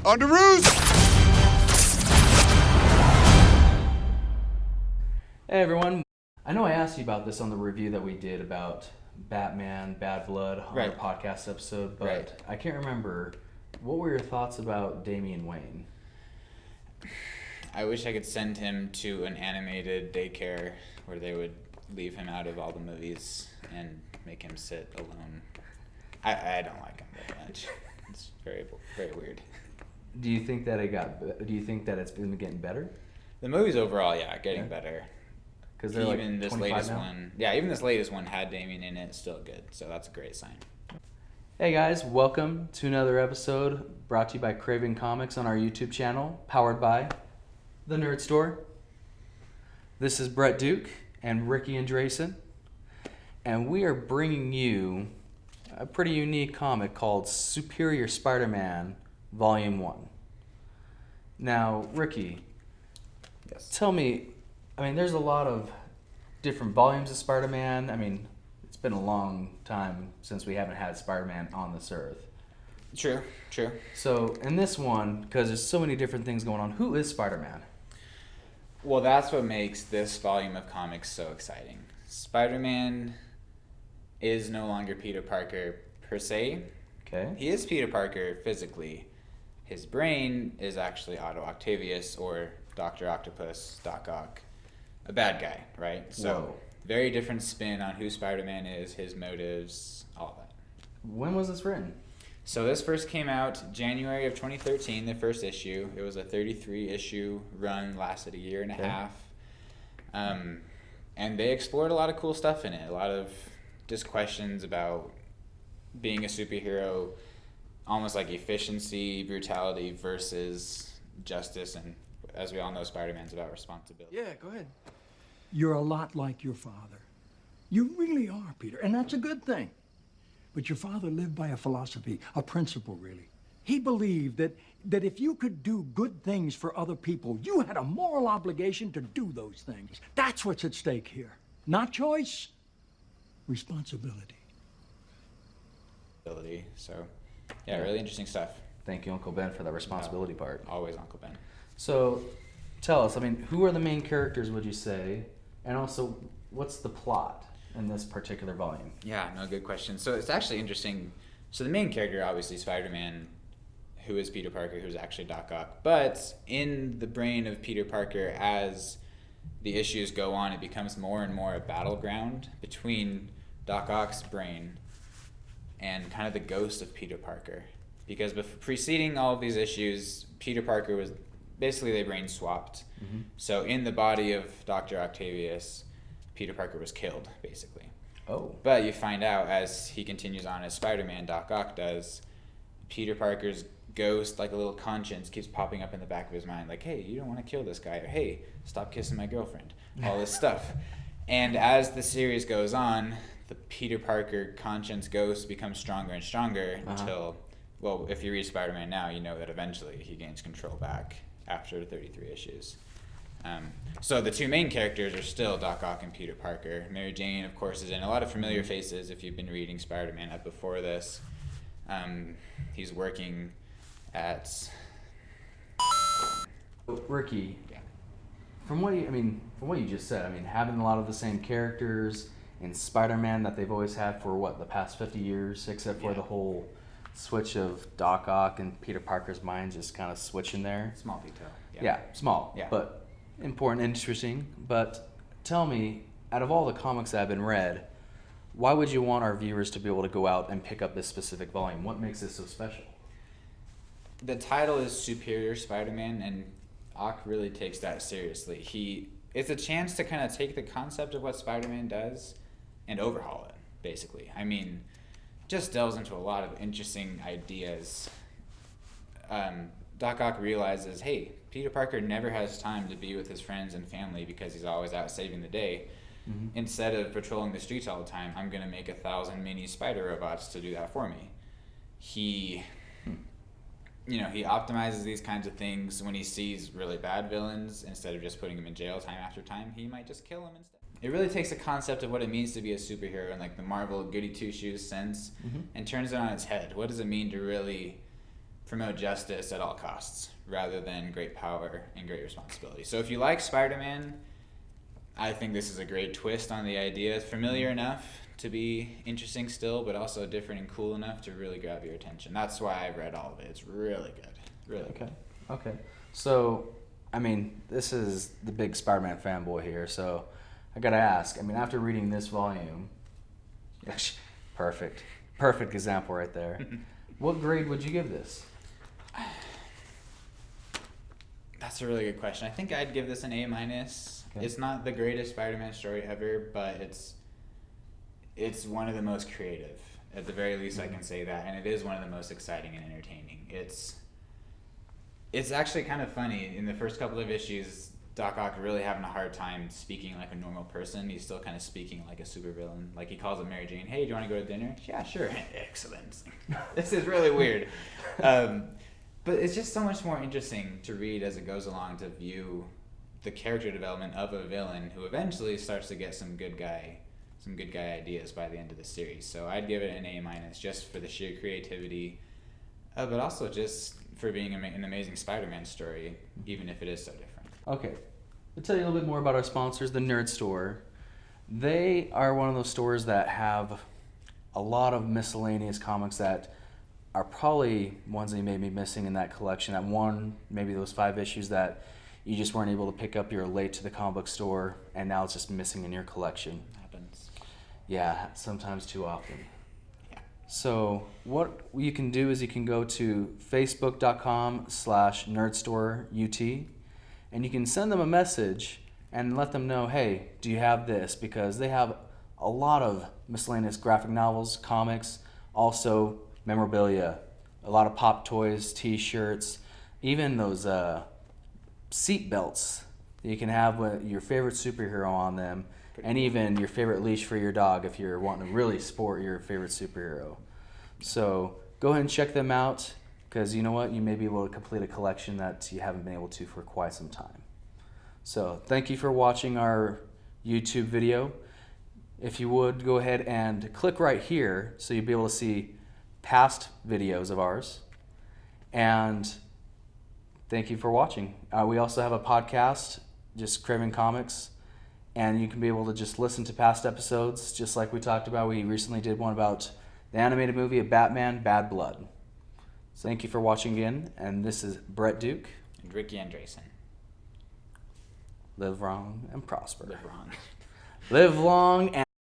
On the roost! Hey everyone, I know I asked you about this on the review that we did about Batman, Bad Blood on Right. our podcast episode, but Right. I can't remember. What were your thoughts about Damian Wayne? I wish I could send him to an animated daycare where they would leave him out of all the movies and make him sit alone. I don't like him very much. It's very, very weird. Do you think that it's been getting better? The movies overall, getting better. Because they're Even like this 25 latest now? one, even this latest one had Damien in it. It's still good, so that's a great sign. Hey guys, welcome to another episode brought to you by Craven Comics on our YouTube channel, powered by The Nerd Store. This is Brett Duke and Ricky Andresen, and we are bringing you a pretty unique comic called Superior Spider-Man Volume 1. Now, Ricky, Yes. tell me, there's a lot of different volumes of Spider-Man. It's been a long time since we haven't had Spider-Man on this earth. True. So, in this one, because there's so many different things going on, who is Spider-Man? Well, that's what makes this volume of comics so exciting. Spider-Man is no longer Peter Parker per se. Okay. He is Peter Parker physically. His brain is actually Otto Octavius or Dr. Octopus, Doc Ock, a bad guy, right? So, Whoa. very different spin on who Spider-Man is, his motives, all that. When was this written? So this first came out January of 2013, the first issue. It was a 33-issue run, lasted a year and a Okay. half. And they explored a lot of cool stuff in it, a lot of just questions about being a superhero, almost like efficiency, brutality versus justice, and as we all know, Spider-Man's about responsibility. Yeah, go ahead. You're a lot like your father. You really are, Peter, and that's a good thing. But your father lived by a philosophy, a principle, really. He believed that if you could do good things for other people, you had a moral obligation to do those things. That's what's at stake here. Not choice, responsibility. So, really interesting stuff. Thank you, Uncle Ben, for that responsibility part. Always Uncle Ben. So, tell us, who are the main characters, would you say? And also, what's the plot in this particular volume? Yeah, no, good question. So it's actually interesting. So the main character, obviously, Spider-Man, who is Peter Parker, who's actually Doc Ock. But in the brain of Peter Parker, as the issues go on, it becomes more and more a battleground between Doc Ock's brain and kind of the ghost of Peter Parker. Because preceding all of these issues, Peter Parker was basically, they brain swapped. Mm-hmm. So in the body of Dr. Octavius, Peter Parker was killed, basically. Oh. But you find out as he continues on as Spider-Man, Doc Ock does, Peter Parker's ghost, like a little conscience, keeps popping up in the back of his mind, like, hey, you don't want to kill this guy, or hey, stop kissing my girlfriend, all this stuff. And as the series goes on, the Peter Parker conscience ghost becomes stronger and stronger until, well, if you read Spider-Man now, you know that eventually he gains control back after 33 issues. So the two main characters are still Doc Ock and Peter Parker. Mary Jane, of course, is in. A lot of familiar faces if you've been reading Spider-Man up before this. He's working at... Ricky, Yeah. from what you just said, having a lot of the same characters in Spider-Man that they've always had for the past 50 years, except for Yeah. the whole switch of Doc Ock and Peter Parker's minds just kind of switching there. Small detail. Yeah, small, Yeah. but important, interesting. But tell me, out of all the comics that have been read, why would you want our viewers to be able to go out and pick up this specific volume? What makes this so special? The title is Superior Spider-Man, and Ock really takes that seriously. It's a chance to kind of take the concept of what Spider-Man does and overhaul it, basically. Just delves into a lot of interesting ideas. Doc Ock realizes, hey, Peter Parker never has time to be with his friends and family because he's always out saving the day. Mm-hmm. Instead of patrolling the streets all the time, I'm going to make 1,000 mini spider robots to do that for me. He optimizes these kinds of things. When he sees really bad villains, instead of just putting them in jail time after time, he might just kill them instead. It really takes the concept of what it means to be a superhero in like the Marvel goody two-shoes sense and turns it on its head. What does it mean to really promote justice at all costs rather than great power and great responsibility. So if you like Spider-Man, I think this is a great twist on the idea. It's familiar enough to be interesting still, but also different and cool enough to really grab your attention. That's why I've read all of it. It's really good. Really Okay. good. Okay. So, I mean, this is the big Spider-Man fanboy here, so I gotta ask. I mean, after reading this volume, perfect example right there. What grade would you give this? That's a really good question. I think I'd give this an A-. Okay. It's not the greatest Spider-Man story ever, but it's one of the most creative. At the very least, I can say that, and it is one of the most exciting and entertaining. It's actually kind of funny. In the first couple of issues, Doc Ock really having a hard time speaking like a normal person. He's still kind of speaking like a supervillain. Like he calls up Mary Jane, "Hey, do you want to go to dinner?" "Yeah, sure." "Excellent." This is really weird. But it's just so much more interesting to read as it goes along, to view the character development of a villain who eventually starts to get some good guy ideas by the end of the series. So I'd give it an A- just for the sheer creativity, but also just for being an amazing Spider-Man story, even if it is so different. Okay. I'll tell you a little bit more about our sponsors, the Nerd Store. They are one of those stores that have a lot of miscellaneous comics that are probably ones that you may be missing in that collection. That one, maybe those 5 issues that you just weren't able to pick up, you're late to the comic book store, and now it's just missing in your collection. Happens. Yeah, sometimes too often. Yeah. So what you can do is you can go to facebook.com/nerdstoreut, and you can send them a message and let them know, hey, do you have this? Because they have a lot of miscellaneous graphic novels, comics, also memorabilia, a lot of pop toys, t-shirts, even those seat belts that you can have with your favorite superhero on them, and even your favorite leash for your dog if you're wanting to really sport your favorite superhero. So go ahead and check them out, because you know what? You may be able to complete a collection that you haven't been able to for quite some time. So thank you for watching our YouTube video. If you would, go ahead and click right here so you'll be able to see past videos of ours. And thank you for watching. We also have a podcast, just Craven Comics, and you can be able to just listen to past episodes, just like we talked about. We recently did one about the animated movie of Batman, Bad Blood. So thank you for watching again, and this is Brett Duke. And Ricky Andreessen. Live long and prosper. Live wrong. Live long and